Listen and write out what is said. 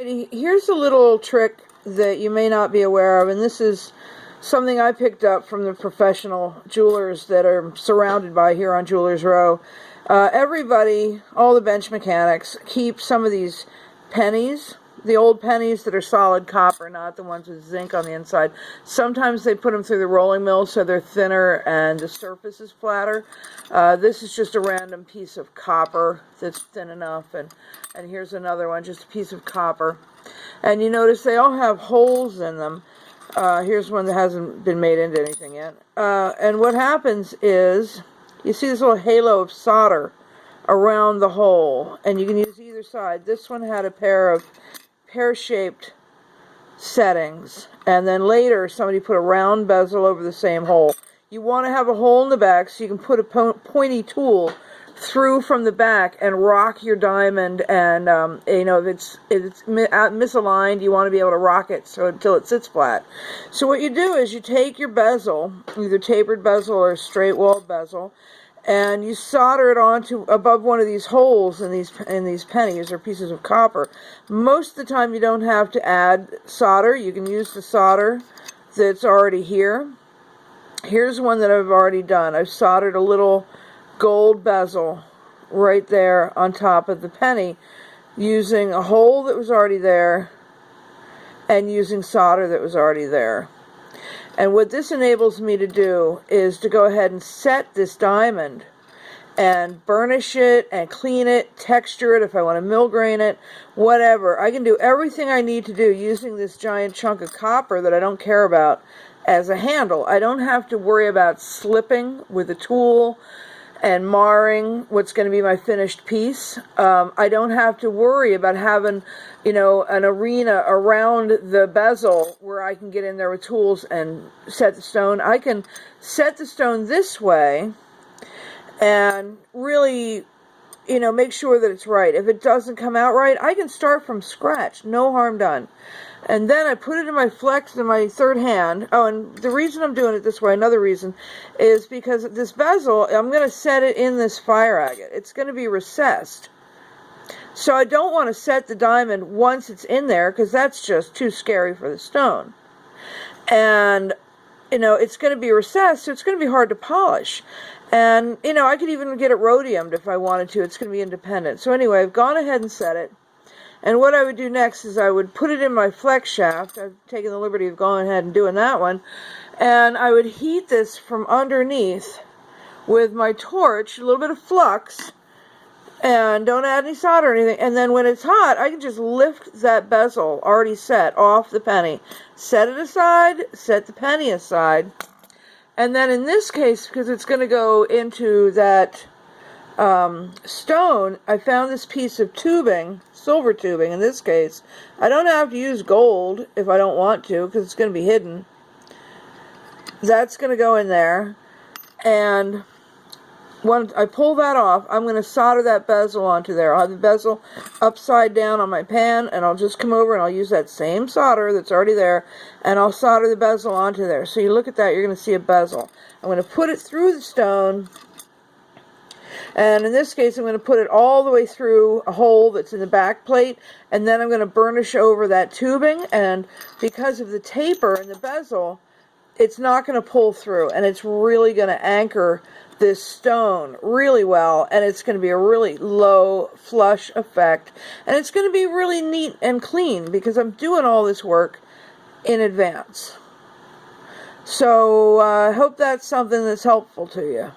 Here's a little trick that you may not be aware of, and this is something I picked up from the professional jewelers that are surrounded by here on Jewelers Row. Everybody, all the bench mechanics, keep some of these pennies, the old pennies that are solid copper, not the ones with zinc on the inside. Sometimes they put them through the rolling mill so they're thinner and the surface is flatter. This is just a random piece of copper that's thin enough, and here's another one, just a piece of copper. And you notice they all have holes in them. Here's one that hasn't been made into anything yet. And what happens is, you see this little halo of solder around the hole, and you can use either side. This one had a pair of pear-shaped settings, and then later somebody put a round bezel over the same hole. You want to have a hole in the back so you can put a pointy tool through from the back and rock your diamond, and if it's misaligned, you want to be able to rock it until it sits flat. So what you do is you take your bezel, either tapered bezel or straight walled bezel, and you solder it onto above one of these holes in these pennies or pieces of copper. Most of the time you don't have to add solder. You can use the solder that's already here. Here's one that I've already done. I've soldered a little gold bezel right there on top of the penny using a hole that was already there and using solder that was already there. And what this enables me to do is to go ahead and set this diamond and burnish it and clean it, texture it if I want to mill grain it, whatever. I can do everything I need to do using this giant chunk of copper that I don't care about as a handle. I don't have to worry about slipping with a tool and marring what's going to be my finished piece. I don't have to worry about having, an arena around the bezel where I can get in there with tools and set the stone. I can set the stone this way and really, make sure that it's right. If it doesn't come out right, I can start from scratch. No harm done. And then I put it in my flex in my third hand. Oh, and the reason I'm doing it this way, another reason, is because this bezel, I'm going to set it in this fire agate. It's going to be recessed. So I don't want to set the diamond once it's in there, because that's just too scary for the stone. And, it's going to be recessed, so it's going to be hard to polish. And, I could even get it rhodiumed if I wanted to. It's going to be independent. So anyway, I've gone ahead and set it. And what I would do next is I would put it in my flex shaft. I've taken the liberty of going ahead and doing that one. And I would heat this from underneath with my torch, a little bit of flux, and don't add any solder or anything. And then when it's hot, I can just lift that bezel already set off the penny, set it aside, set the penny aside. And then in this case, because it's going to go into that stone, I found this piece of tubing, silver tubing in this case. I don't have to use gold if I don't want to, because it's going to be hidden. That's going to go in there, and when I pull that off, I'm going to solder that bezel onto there. I'll have the bezel upside down on my pan, and I'll just come over and I'll use that same solder that's already there, and I'll solder the bezel onto there. So you look at that, you're going to see a bezel. I'm going to put it through the stone. And in this case, I'm going to put it all the way through a hole that's in the back plate, and then I'm going to burnish over that tubing, and because of the taper in the bezel, it's not going to pull through, and it's really going to anchor this stone really well, and it's going to be a really low flush effect, and it's going to be really neat and clean because I'm doing all this work in advance. So I hope that's something that's helpful to you.